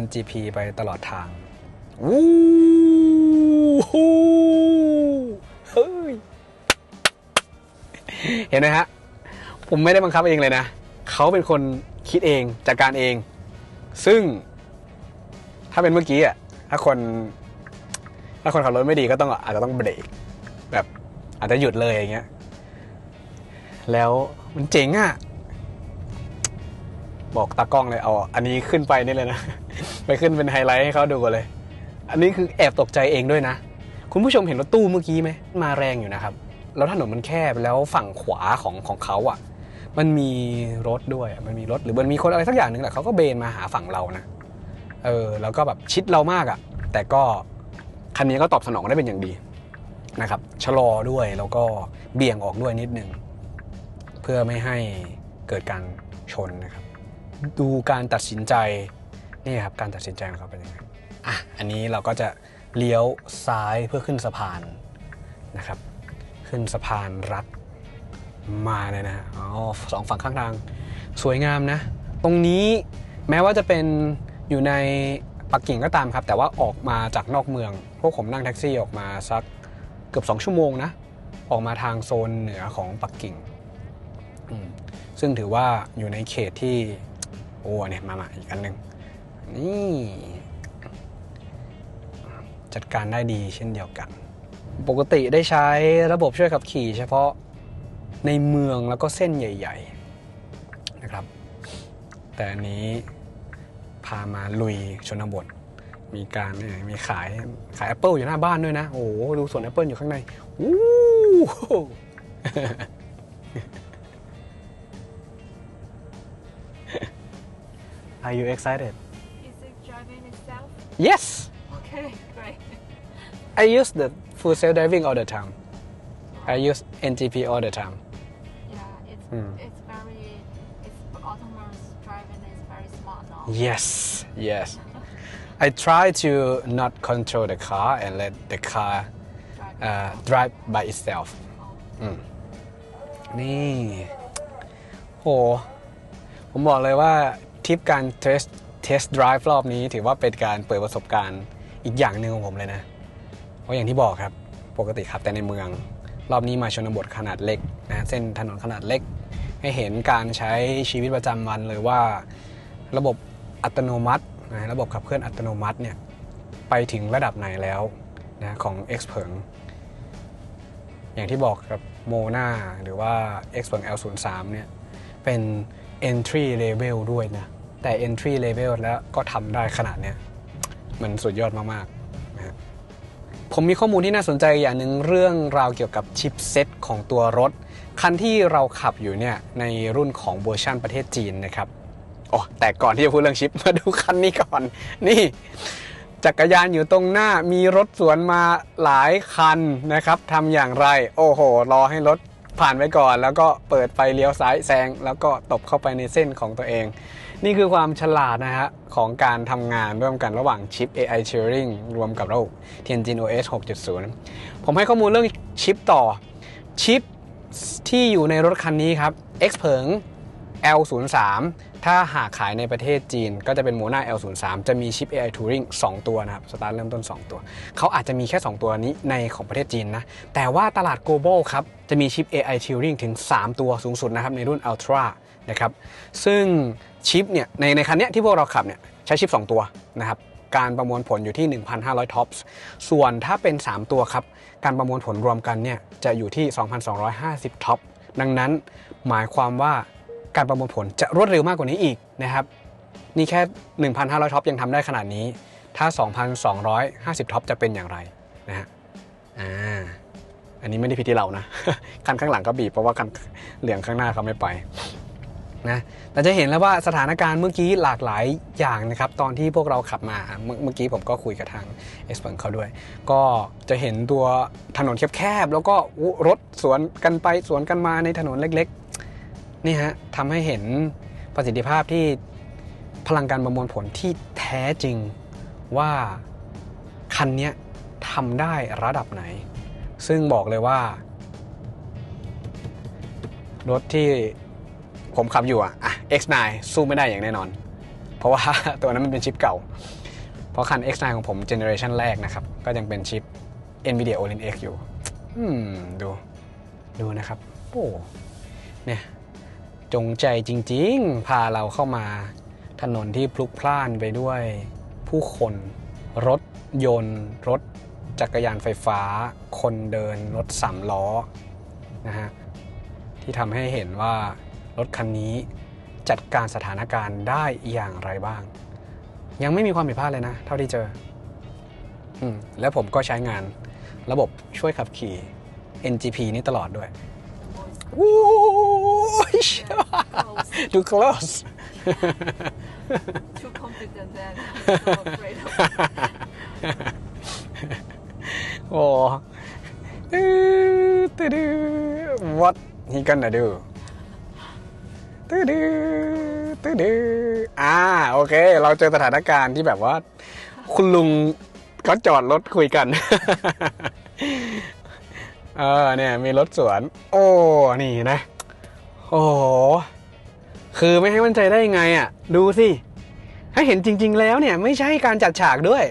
NGP ไปตลอดทางเฮ้ยเห็นไหมฮะผมไม่ได้บังคับเองเลยนะเขาเป็นคนคิดเองจัดการเองซึ่งถ้าเป็นเมื่อกี้ถ้าคนขับรถไม่ดีก็ต้องอาจจะต้องเบรกแบบอาจจะหยุดเลยอย่างเงี้ยแล้วมันเจ๋งบอกตากล้องเลยเอาอันนี้ขึ้นไปนี่เลยนะไปขึ้นเป็นไฮไลท์ให้เขาดูกันเลยอันนี้คือแอบตกใจเองด้วยนะคุณผู้ชมเห็นรถตู้เมื่อกี้ไหมมาแรงอยู่นะครับแล้วถนนมันแคบแล้วฝั่งขวาของเขามันมีรถด้วยมันมีรถหรือมันมีคนอะไรสักอย่างหนึ่งแหละเขาก็เบนมาหาฝั่งเรานะแล้วก็แบบชิดเรามากแต่ก็คันนี้ก็ตอบสนองได้เป็นอย่างดีนะครับชะลอด้วยแล้วก็เบี่ยงออกด้วยนิดนึงเพื่อไม่ให้เกิดการชนนะครับดูการตัดสินใจนี่ครับการตัดสินใจของเขาเป็นยังไงอันนี้เราก็จะเลี้ยวซ้ายเพื่อขึ้นสะพานนะครับขึ้นสะพานรัฐมาเลยนะสองฝั่งข้างทางสวยงามนะตรงนี้แม้ว่าจะเป็นอยู่ในปักกิ่งก็ตามครับแต่ว่าออกมาจากนอกเมืองพวกผมนั่งแท็กซี่ออกมาสักเกือบ2 ชั่วโมงนะออกมาทางโซนเหนือของปักกิ่งซึ่งถือว่าอยู่ในเขตที่เนี่ยมาอีกอันหนึ่งนี่จัดการได้ดีเช่นเดียวกันปกติได้ใช้ระบบช่วยขับขี่เฉพาะในเมืองแล้วก็เส้นใหญ่ๆนะครับแต่อันนี้พามาลุยชนบทมีขายแอปเปิลอยู่หน้าบ้านด้วยนะโอ้โหดูสวนแอปเปิลอยู่ข้างในAre you excited? Is it driving itself? Yes. Okay, great. I use the full self-driving all the time. I use NGP all the time. Yeah, it's autonomous driving is very smart now. Yes. I try to not control the car and let the car drive by itself. นี่โหผมบอกเลยว่าทริปการtest drive รอบนี้ถือว่าเป็นการเปิดประสบการณ์อีกอย่างหนึ่งของผมเลยนะเพราะอย่างที่บอกครับปกติขับแต่ในเมืองรอบนี้มาชนบทขนาดเล็กนะเส้นถนนขนาดเล็กให้เห็นการใช้ชีวิตประจำวันเลยว่าระบบอัตโนมัติระบบขับเคลื่อนอัตโนมัติเนี่ยไปถึงระดับไหนแล้วนะของ Xpeng อย่างที่บอกครับโมนาหรือว่า Xpeng L03 เนี่ยเป็น entry level ด้วยนะแต่ entry level แล้วก็ทำได้ขนาดเนี้ยมันสุดยอดมากๆนะผมมีข้อมูลที่น่าสนใจอย่างหนึ่งเรื่องราวเกี่ยวกับชิปเซ็ตของตัวรถคันที่เราขับอยู่เนี่ยในรุ่นของเวอร์ชันประเทศจีนนะครับแต่ก่อนที่จะพูดเรื่องชิปมาดูคันนี้ก่อนนี่จักรยานอยู่ตรงหน้ามีรถสวนมาหลายคันนะครับทำอย่างไรโอ้โหรอให้รถผ่านไปก่อนแล้วก็เปิดไฟเลี้ยวซ้ายแซงแล้วก็ตบเข้าไปในเส้นของตัวเองนี่คือความฉลาดนะฮะของการทำงานร่วมกันระหว่างชิป AI Turing รวมกับระบบ Tianjin OS 6.0 ผมให้ข้อมูลเรื่องชิปต่อชิปที่อยู่ในรถคันนี้ครับ Xpeng L03 ถ้าหากขายในประเทศจีนก็จะเป็น Mona L03 จะมีชิป AI Turing 2 ตัวนะครับสตาร์ทเริ่มต้น2 ตัวเขาอาจจะมีแค่2ตัวนี้ในของประเทศจีนนะแต่ว่าตลาด global ครับจะมีชิป AI Turing ถึง3 ตัวสูงสุดนะครับในรุ่น Ultra นะครับซึ่งชิปเนี่ยในคันนี้ที่พวกเราขับเนี่ยใช้ชิป2 ตัวนะครับการประมวลผลอยู่ที่ 1,500 ท็อปส์ส่วนถ้าเป็น3 ตัวครับการประมวลผลรวมกันเนี่ยจะอยู่ที่ 2,250 ท็อปดังนั้นหมายความว่าการประมวลผลจะรวดเร็วมากกว่านี้อีกนะครับนี่แค่ 1,500 ท็อปยังทำได้ขนาดนี้ถ้า 2,250 ท็อปจะเป็นอย่างไรนะฮะอันนี้ไม่ได้ผิดที่เรานะ คันข้างหลังก็บีบเพราะว่าคันเหลืองข้างหน้าเขาไม่ไปนะแต่จะเห็นแล้วว่าสถานการณ์เมื่อกี้หลากหลายอย่างนะครับตอนที่พวกเราขับมาเมื่อกี้ผมก็คุยกับทางเอ็กซ์เพิร์ทเขาด้วยก็จะเห็นตัวถนนแคบๆแล้วก็รถสวนกันไปสวนกันมาในถนนเล็กๆนี่ฮะทำให้เห็นประสิทธิภาพที่พลังการประมวลผลที่แท้จริงว่าคันนี้ทำได้ระดับไหนซึ่งบอกเลยว่ารถที่ผมขับอยู่X9 สู้ไม่ได้อย่างแน่นอนเพราะว่าตัวนั้นมันเป็นชิปเก่าเพราะคัน X9 ของผมเจเนอเรชันแรกนะครับก็ยังเป็นชิป NVIDIA Orin X อยู่ดูนะครับโอ้เนี่ยจงใจจริงๆพาเราเข้ามาถนนที่พลุกพล่านไปด้วยผู้คนรถยนต์รถจักรยานไฟฟ้าคนเดินรถ3 ล้อนะฮะที่ทำให้เห็นว่ารถคันนี้จัดการสถานการณ์ได้อย่างไรบ้างยังไม่มีความผิดพลาดเลยนะเท่าที่เจอแล้วผมก็ใช้งานระบบช่วยขับขี่ NGP นี้ตลอดด้วยโอ้ย too close Too confident that I'm so afraid of it. โอ้ what he gonna do โอเคเราเจอสถานการณ์ที่แบบว่าคุณลุงเขาจอดรถคุยกัน เนี่ยมีรถสวนโอ้นี่นะโอ้คือไม่ให้มั่นใจได้ยังไงดูสิให้เห็นจริงๆแล้วเนี่ยไม่ใช่การจัดฉากด้วย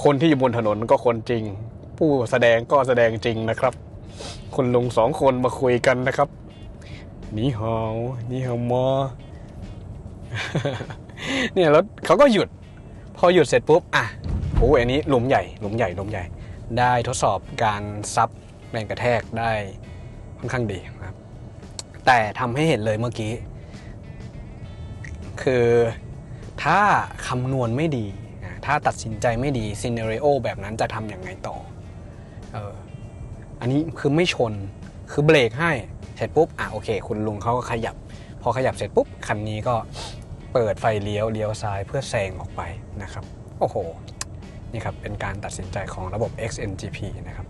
คนที่อยู่บนถนนก็คนจริงผู้แสดงก็แสดงจริงนะครับคุณลุง2 คนมาคุยกันนะครับนี่ฮาวมอ เนี่ยรถเขาก็หยุดพอหยุดเสร็จปุ๊บอันนี้หลุมใหญ่ได้ทดสอบการซับแรงกระแทกได้ค่อนข้างดีครับแต่ทำให้เห็นเลยเมื่อกี้คือถ้าคำนวณไม่ดีถ้าตัดสินใจไม่ดีซีนาริโอแบบนั้นจะทำอย่างไงต่ออันนี้คือไม่ชนคือเบรกให้เสร็จปุ๊บโอเคคุณลุงเขาก็ขยับพอขยับเสร็จปุ๊บคันนี้ก็เปิดไฟเลี้ยวซ้ายเพื่อแซงออกไปนะครับโอ้โหนี่ครับเป็นการตัดสินใจของระบบ XNGP นะครับ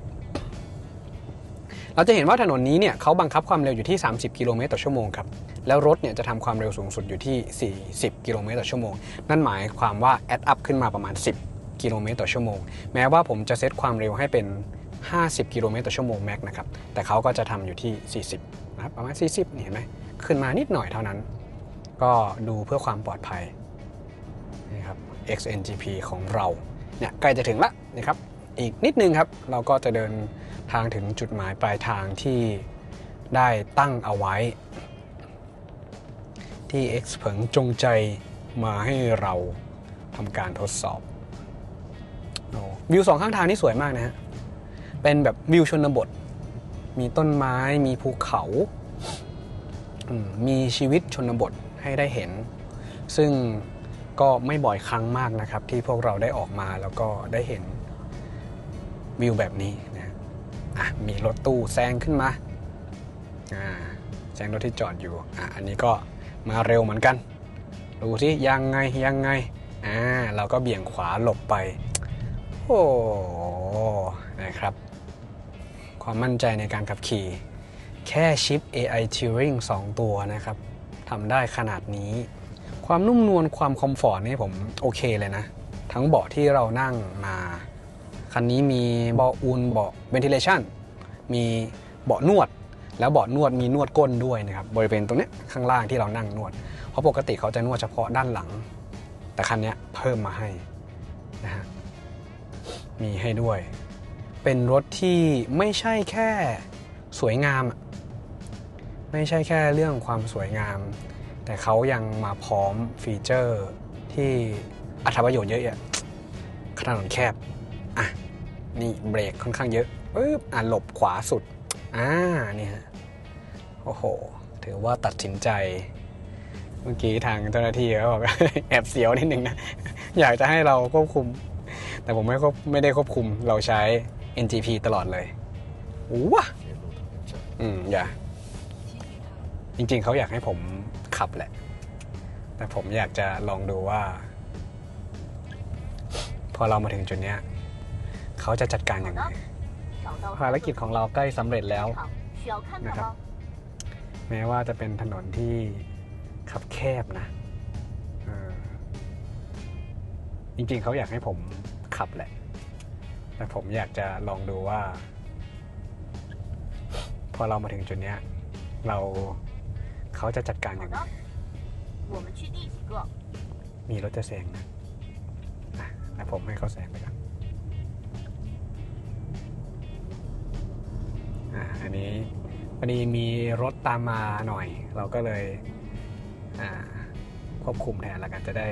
เราจะเห็นว่าถนนนี้เนี่ยเขาบังคับความเร็วอยู่ที่30 กิโลเมตรต่อชั่วโมงครับแล้วรถเนี่ยจะทำความเร็วสูงสุดอยู่ที่40 กิโลเมตรต่อชั่วโมงนั่นหมายความว่าแอดอัพขึ้นมาประมาณ10 กิโลเมตรต่อชั่วโมงแม้ว่าผมจะเซตความเร็วให้เป็น50 กิโลเมตรต่อชั่วโมงแม็กนะครับแต่เขาก็จะทำอยู่ที่40นะครับประมาณ40นี่เห็นไหมขึ้นมานิดหน่อยเท่านั้นก็ดูเพื่อความปลอดภัยนี่ครับ XNGP ของเราเนี่ยใกล้จะถึงละนะครับอีกนิดนึงครับเราก็จะเดินทางถึงจุดหมายปลายทางที่ได้ตั้งเอาไว้ที่ X เผิงจงใจมาให้เราทำการทดสอบวิว2 ข้างทางนี่สวยมากนะฮะเป็นแบบวิวชนบทมีต้นไม้มีภูเขามีชีวิตชนบทให้ได้เห็นซึ่งก็ไม่บ่อยครั้งมากนะครับที่พวกเราได้ออกมาแล้วก็ได้เห็นวิวแบบนี้นะมีรถตู้แซงขึ้นมาแซงรถที่จอดอยู่อันนี้ก็มาเร็วเหมือนกันดูสิยังไงเราก็เบี่ยงขวาหลบไปโอ้นะครับความมั่นใจในการขับขี่แค่ชิป AI Turing 2 ตัวนะครับทำได้ขนาดนี้ความนุ่มนวลความคอมฟอร์ตนี่ผมโอเคเลยนะทั้งเบาะที่เรานั่งมาคันนี้มีเบาะอุ่นเบาะ ventilation มีเบาะนวด แล้วเบาะนวดมีนวดก้นด้วยนะครับบริเวณตรงนี้ข้างล่างที่เรานั่งนวดเพราะปกติเขาจะนวดเฉพาะด้านหลังแต่คันนี้เพิ่มมาให้นะฮะมีให้ด้วยเป็นรถที่ไม่ใช่แค่สวยงามไม่ใช่แค่เรื่องความสวยงามแต่เขายังมาพร้อมฟีเจอร์ที่อัตประโยชน์เยอะแยะถนนแคบอ่ะนี่เบรกค่อนข้างเยอะหลบขวาสุดนี่ฮะโอ้โหถือว่าตัดสินใจเมื่อกี้ทางเจ้าหน้าที่เขาบอก แอบเสียวนิดนึงนะอยากจะให้เราควบคุมแต่ผมไม่ได้ควบคุมเราใช้ NGP ตลอดเลยว้าอย่าจริงๆเขาอยากให้ผมขับแหละแต่ผมอยากจะลองดูว่าพอเรามาถึงจุดนี้เขาจะจัดการอย่างไรภารกิจของเราใกล้สำเร็จแล้วนะครับแม้ว่าจะเป็นถนนที่คับแคบนะจริงๆเขาอยากให้ผมขับแหละแต่ผมอยากจะลองดูว่าพอเรามาถึงจุดนี้เขาจะจัดการอย่างไรมีรถจะแซงนะแต่ผมให้เขาแซงไปก่อนอันนี้พอดีมีรถตามมาหน่อยเราก็เลยควบคุมแทนแล้วกันจะได้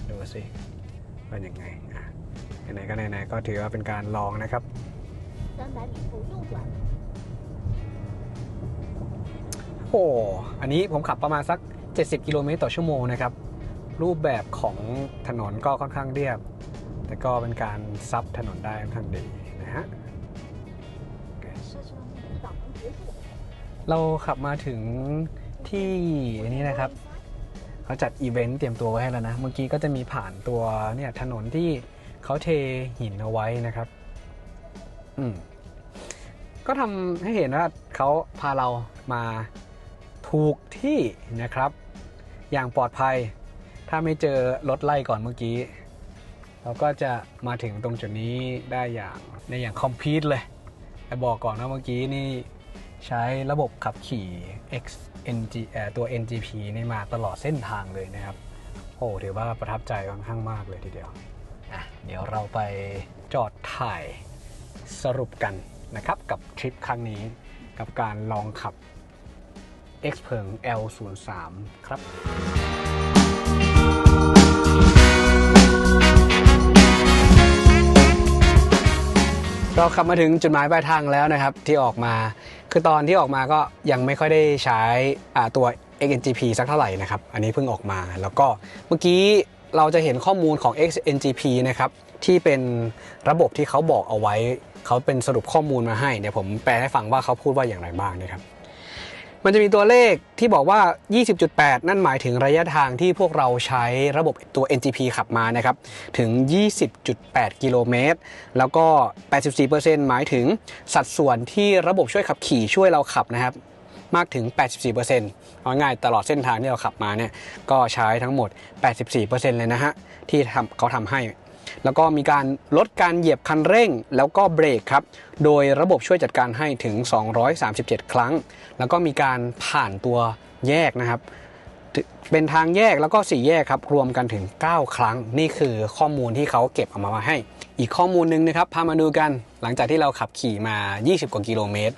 ดูสิเป็นยังไงไหนๆก็ไหนๆก็ถือว่าเป็นการลองนะครับโอ้อันนี้ผมขับประมาณสัก70กิโลเมตรต่อชั่วโมงนะครับรูปแบบของถนนก็ค่อนข้างเรียบแต่ก็เป็นการซับถนนได้ค่อนข้างดีนะฮะเราขับมาถึงที่นี้นะครับเขาจัดอีเวนต์เตรียมตัวไว้ให้แล้วนะเมื่อกี้ก็จะมีผ่านตัวเนี่ยถนนที่เขาเทหินเอาไว้นะครับก็ทำให้เห็นว่าเขาพาเรามาถูกที่นะครับอย่างปลอดภัยถ้าไม่เจอรถไล่ก่อนเมื่อกี้เราก็จะมาถึงตรงจุดนี้ได้อย่างคอมพลีทเลยแต่บอกก่อนนะเมื่อกี้นี่ใช้ระบบขับขี่ ตัว NGP นี่มาตลอดเส้นทางเลยนะครับโอ้ถือว่าประทับใจค่อนข้างมากเลยทีเดียวเดี๋ยวเราไปจอดถ่ายสรุปกันนะครับกับทริปครั้งนี้กับการลองขับ Xpeng L03 ครับเราขับมาถึงจุดหมายปลายทางแล้วนะครับที่ออกมาคือตอนที่ออกมาก็ยังไม่ค่อยได้ใช้ตัว XNGP สักเท่าไหร่นะครับอันนี้เพิ่งออกมาแล้วก็เมื่อกี้เราจะเห็นข้อมูลของ XNGP นะครับที่เป็นระบบที่เขาบอกเอาไว้เขาเป็นสรุปข้อมูลมาให้เดี๋ยวผมแปลให้ฟังว่าเขาพูดว่าอย่างไรบ้างนะครับมันจะมีตัวเลขที่บอกว่า 20.8 นั่นหมายถึงระยะทางที่พวกเราใช้ระบบตัว NGP ขับมานะครับถึง 20.8 กิโลเมตรแล้วก็ 84% หมายถึงสัดส่วนที่ระบบช่วยขับขี่ช่วยเราขับนะครับมากถึง 84% เอาง่ายตลอดเส้นทางที่เราขับมาเนี่ยก็ใช้ทั้งหมด 84% เลยนะฮะที่เขาทำให้แล้วก็มีการลดการเหยียบคันเร่งแล้วก็เบรกครับโดยระบบช่วยจัดการให้ถึง237ครั้งแล้วก็มีการผ่านตัวแยกนะครับเป็นทางแยกแล้วก็4แยกครับรวมกันถึง9ครั้งนี่คือข้อมูลที่เขาเก็บเอามาให้อีกข้อมูลนึงนะครับพามาดูกันหลังจากที่เราขับขี่มา20กว่ากิโลเมตร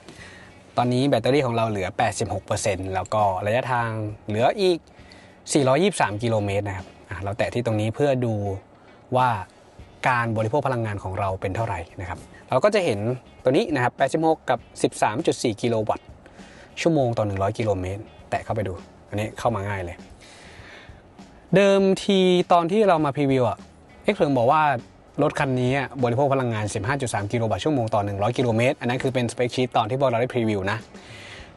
ตอนนี้แบตเตอรี่ของเราเหลือ 86% แล้วก็ระยะทางเหลืออีก423กิโลเมตรนะครับเราแตะที่ตรงนี้เพื่อดูว่าการบริโภคพลังงานของเราเป็นเท่าไหร่นะครับเราก็จะเห็นตัวนี้นะครับ86กับ 13.4 กิโลวัตต์ชั่วโมงต่อ100กิโลเมตรแตะเข้าไปดูอันนี้เข้ามาง่ายเลยเดิมทีตอนที่เรามาพรีวิวXpengบอกว่ารถคันนี้บริโภคพลังงาน 15.3 กิโลวัตต์ชั่วโมงต่อ100กิโลเมตรอันนั้นคือเป็นสเปคชีตตอนที่พวกเราได้พรีวิวนะ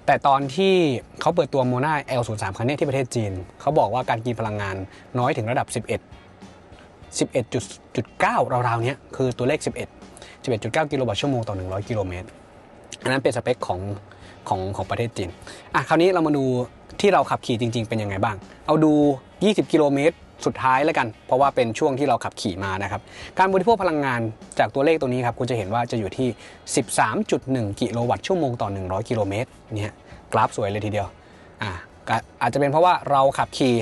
แต่ตอนที่เขาเปิดตัว Mona L03 คันนี้ที่ประเทศจีนเขาบอกว่าการกินพลังงานน้อยถึงระดับ11.9 ราวๆนี้คือตัวเลข11.9 กิโลวัตต์ชั่วโมงต่อ100กิโลเมตรอันนั้นเป็นสเปคของประเทศจีนคราวนี้เรามาดูที่เราขับขี่จริงๆเป็นยังไงบ้างเอาดู20กิโลเมตร สุดท้ายแล้วกันเพราะว่าเป็นช่วงที่เราขับขี่มานะครับการบริโภคพลังงานจากตัวเลขตัวนี้ครับคุณจะเห็นว่าจะอยู่ที่ 13.1 กิโลวัตต์ชั่วโมงต่อ100กิโลเมตรเนี่ยกราฟสวยเลยทีเดียวอาจจะเป็นเพราะว่าเราขับขี่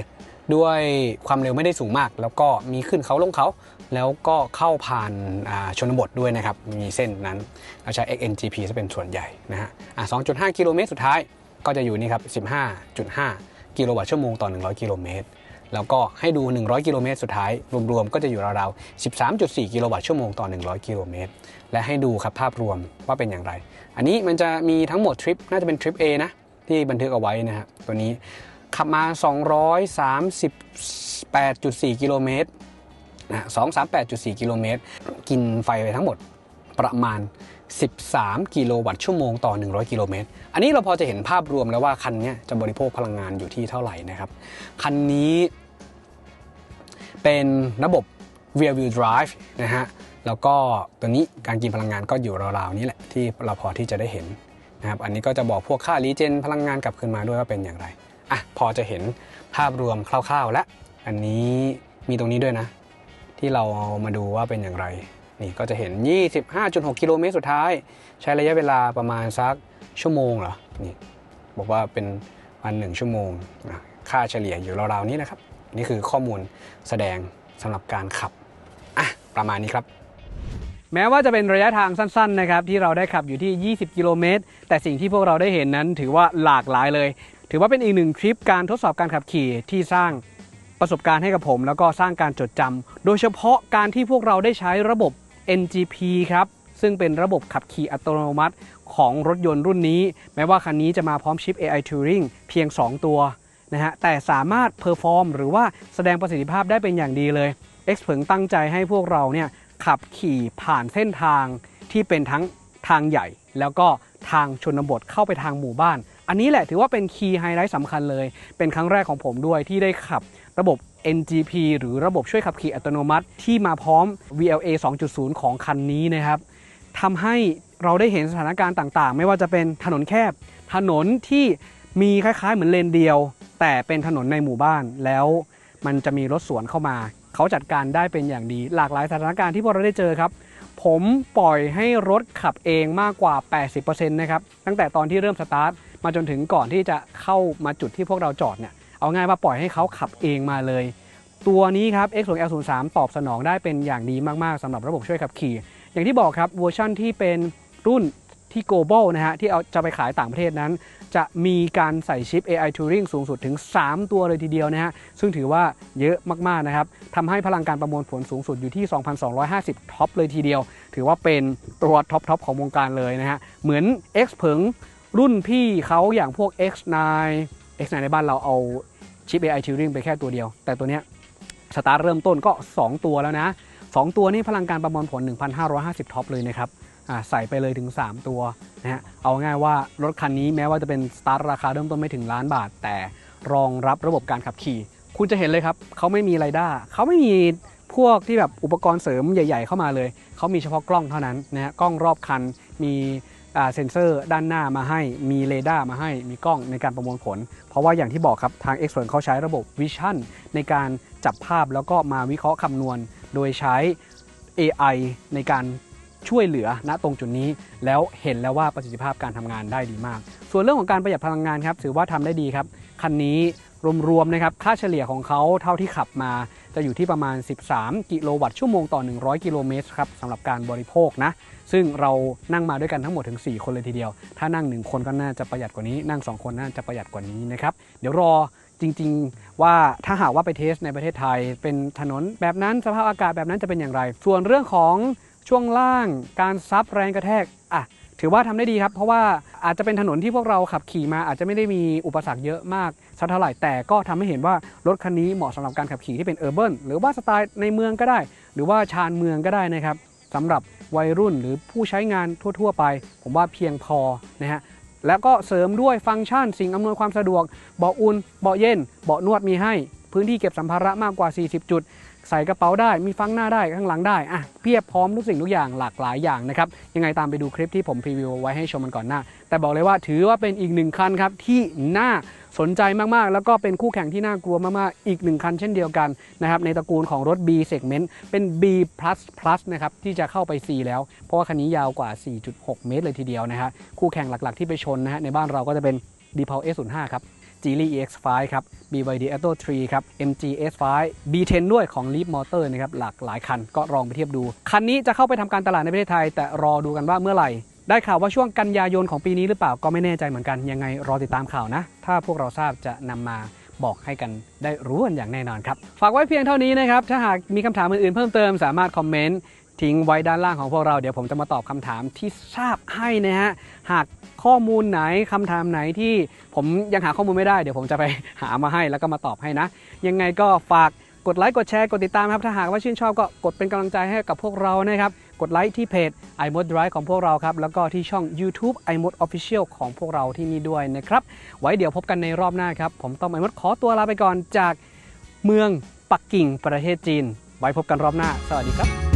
ด้วยความเร็วไม่ได้สูงมากแล้วก็มีขึ้นเขาลงเขาแล้วก็เข้าผ่านชนบทด้วยนะครับมีเส้นนั้นเราใช้ XNGP จะเป็นส่วนใหญ่นะฮะ2.5 กิโลเมตรสุดท้ายก็จะอยู่นี่ครับ 15.5 กิโลวัตต์ชั่วโมงต่อ100กิโลเมตรแล้วก็ให้ดู100กิโลเมตรสุดท้ายรวมๆก็จะอยู่ราวๆ 13.4 กิโลวัตต์ชั่วโมงต่อ100กิโลเมตรและให้ดูครับภาพรวมว่าเป็นอย่างไรอันนี้มันจะมีทั้งหมดทริปน่าจะเป็นทริป A นะที่บันทึกเอาไว้นะฮะตัวนี้ขับมา 238.4 กิโลเมตรนะ238.4 กิโลเมตรกินไฟไปทั้งหมดประมาณ13 กิโลวัตต์ชั่วโมงต่อ100กิโลเมตรอันนี้เราพอจะเห็นภาพรวมแล้วว่าคันนี้จะบริโภคพลังงานอยู่ที่เท่าไหร่นะครับคันนี้เป็นระบบ rear wheel drive นะฮะแล้วก็ตัวนี้การกินพลังงานก็อยู่ราวๆนี้แหละที่เราพอที่จะได้เห็นนะครับอันนี้ก็จะบอกพวกค่ารีเจนพลังงานกลับคืนมาด้วยว่าเป็นอย่างไรพอจะเห็นภาพรวมคร่าวๆและอันนี้มีตรงนี้ด้วยนะที่เราเอามาดูว่าเป็นอย่างไรนี่ก็จะเห็น 25.6 กิโลเมตรสุดท้ายใช้ระยะเวลาประมาณสักชั่วโมงเหรอนี่บอกว่าเป็นวัน1ชั่วโมงค่าเฉลี่ยอยู่ราวๆนี้นะครับนี่คือข้อมูลแสดงสำหรับการขับประมาณนี้ครับแม้ว่าจะเป็นระยะทางสั้นๆนะครับที่เราได้ขับอยู่ที่20กิโลเมตรแต่สิ่งที่พวกเราได้เห็นนั้นถือว่าหลากหลายเลยถือว่าเป็นอีกหนึ่งทริปการทดสอบการขับขี่ที่สร้างประสบการณ์ให้กับผมแล้วก็สร้างการจดจำโดยเฉพาะการที่พวกเราได้ใช้ระบบ NGP ครับซึ่งเป็นระบบขับขี่อัตโนมัติของรถยนต์รุ่นนี้แม้ว่าคันนี้จะมาพร้อมชิป AI Turing เพียง2ตัวนะฮะแต่สามารถเพอร์ฟอร์มหรือว่าแสดงประสิทธิภาพได้เป็นอย่างดีเลย X เผิงตั้งใจให้พวกเราเนี่ยขับขี่ผ่านเส้นทางที่เป็นทั้งทางใหญ่แล้วก็ทางชนบทเข้าไปทางหมู่บ้านอันนี้แหละถือว่าเป็นคีย์ไฮไลท์สำคัญเลยเป็นครั้งแรกของผมด้วยที่ได้ขับระบบ NGP หรือระบบช่วยขับขี่อัตโนมัติที่มาพร้อม VLA 2.0 ของคันนี้นะครับทำให้เราได้เห็นสถานการณ์ต่างๆไม่ว่าจะเป็นถนนแคบถนนที่มีคล้ายๆเหมือนเลนเดียวแต่เป็นถนนในหมู่บ้านแล้วมันจะมีรถสวนเข้ามาเขาจัดการได้เป็นอย่างดีหลากหลายสถานการณ์ที่พวกเราได้เจอครับผมปล่อยให้รถขับเองมากกว่า 80% นะครับตั้งแต่ตอนที่เริ่มสตาร์ทมาจนถึงก่อนที่จะเข้ามาจุดที่พวกเราจอดเนี่ยเอาง่ายว่าปล่อยให้เขาขับเองมาเลยตัวนี้ครับ X0L03 ตอบสนองได้เป็นอย่างดีมากๆสำหรับระบบช่วยขับขี่อย่างที่บอกครับเวอร์ชั่นที่เป็นรุ่นที่ global นะฮะที่เอาจะไปขายต่างประเทศนั้นจะมีการใส่ชิป AI Turing สูงสุดถึง3ตัวเลยทีเดียวนะฮะซึ่งถือว่าเยอะมากๆนะครับทำให้พลังการประมวลผลสูงสุดอยู่ที่ 2,250 ท็อปเลยทีเดียวถือว่าเป็นตัวท็อปของวงการเลยนะฮะเหมือน X เผิงรุ่นพี่เขาอย่างพวก X9 ในบ้านเราเอาชิป AI Turing ไปแค่ตัวเดียวแต่ตัวเนี้ยสตาร์ทเริ่มต้นก็2ตัวแล้วนะ2ตัวนี้พลังการประมวลผล 1,550 ท็อปเลยนะครับใส่ไปเลยถึง3ตัวนะฮะเอาง่ายว่ารถคันนี้แม้ว่าจะเป็นสตาร์ทราคาเริ่มต้นไม่ถึงล้านบาทแต่รองรับระบบการขับขี่คุณจะเห็นเลยครับเขาไม่มีไรด้าเขาไม่มีพวกที่แบบอุปกรณ์เสริมใหญ่ๆเข้ามาเลยเขามีเฉพาะกล้องเท่านั้นนะฮะกล้องรอบคันมีเซ็นเซอร์ด้านหน้ามาให้มีเรดาร์มาให้มีกล้องในการประมวลผลเพราะว่าอย่างที่บอกครับทาง X เขาใช้ระบบ Vision ในการจับภาพแล้วก็มาวิเคราะห์คำนวณโดยใช้ AI ในการช่วยเหลือณตรงจุดนี้แล้วเห็นแล้วว่าประสิทธิภาพการทำงานได้ดีมากส่วนเรื่องของการประหยัดพลังงานครับถือว่าทำได้ดีครับคันนี้รวมๆนะครับค่าเฉลี่ยของเขาเท่าที่ขับมาจะอยู่ที่ประมาณ13กิโลวัตต์ชั่วโมงต่อ100กิโลเมตรครับสำหรับการบริโภคนะซึ่งเรานั่งมาด้วยกันทั้งหมดถึง4คนเลยทีเดียวถ้านั่ง1คนก็น่าจะประหยัดกว่านี้นั่ง2คนน่าจะประหยัดกว่านี้นะครับเดี๋ยวรอจริงๆว่าถ้าหากว่าไปเทสในประเทศไทยเป็นถนนแบบนั้นสภาพอากาศแบบนั้นจะเป็นอย่างไรส่วนเรื่องของช่วงล่างการซับแรงกระแทกถือว่าทำได้ดีครับเพราะว่าอาจจะเป็นถนนที่พวกเราขับขี่มาอาจจะไม่ได้มีอุปสรรคเยอะมากสักเท่าไหร่แต่ก็ทำให้เห็นว่ารถคันนี้เหมาะสำหรับการขับขี่ที่เป็นเออร์เบิร์นหรือว่าสไตล์ในเมืองก็ได้หรือว่าชานเมืองก็ได้นะครับสำหรับวัยรุ่นหรือผู้ใช้งานทั่วๆไปผมว่าเพียงพอนะฮะแล้วก็เสริมด้วยฟังก์ชันสิ่งอำนวยความสะดวกเบาะอุ่นเบาะเย็นเบาะนวดมีให้พื้นที่เก็บสัมภาระมากกว่า40จุด ใส่กระเป๋าได้มีฟังหน้าได้ข้างหลังได้เพียบพร้อมทุกสิ่งทุกอย่างหลากหลายอย่างนะครับยังไงตามไปดูคลิปที่ผมพรีวิวไว้ให้ชมกันก่อนหน้าแต่บอกเลยว่าถือว่าเป็นอีก1คันครับที่น่าสนใจมากๆแล้วก็เป็นคู่แข่งที่น่ากลัวมากๆอีก1คันเช่นเดียวกันนะครับในตระกูลของรถ B segment เป็น B++ นะครับที่จะเข้าไป C แล้วเพราะว่าคันนี้ยาวกว่า 4.6 เมตรเลยทีเดียวนะฮะคู่แข่งหลักๆที่ไปชนนะฮะในบ้านเราก็จะเป็น D-Pal S05 ครับ Geely EX5 ครับ BYD Atto 3 ครับ MG S5 B10 ด้วยของ Leap Motor นะครับหลากหลายคันก็ลองไปเทียบดูคันนี้จะเข้าไปทำการตลาดในประเทศไทยแต่รอดูกันว่าเมื่อไหร่ได้ข่าวว่าช่วงกันยายนของปีนี้หรือเปล่าก็ไม่แน่ใจเหมือนกันยังไงรอติดตามข่าวนะถ้าพวกเราทราบจะนำมาบอกให้กันได้รู้กันอย่างแน่นอนครับฝากไว้เพียงเท่านี้นะครับถ้าหากมีคำถามอื่นๆเพิ่มเติมสามารถคอมเมนต์ทิ้งไว้ด้านล่างของพวกเราเดี๋ยวผมจะมาตอบคำถามที่ทราบให้นะฮะหากข้อมูลไหนคำถามไหนที่ผมยังหาข้อมูลไม่ได้เดี๋ยวผมจะไปหามาให้แล้วก็มาตอบให้นะยังไงก็ฝากกดไลค์กดแชร์กดติดตามครับถ้าหากว่าชื่นชอบก็กดเป็นกำลังใจให้กับพวกเรานะครับกดไลค์ที่เพจ iMod Drive ของพวกเราครับแล้วก็ที่ช่อง YouTube iMod Official ของพวกเราที่นี่ด้วยนะครับไว้เดี๋ยวพบกันในรอบหน้าครับผมต้อม iMod ขอตัวลาไปก่อนจากเมืองปักกิ่งประเทศจีนไว้พบกันรอบหน้าสวัสดีครับ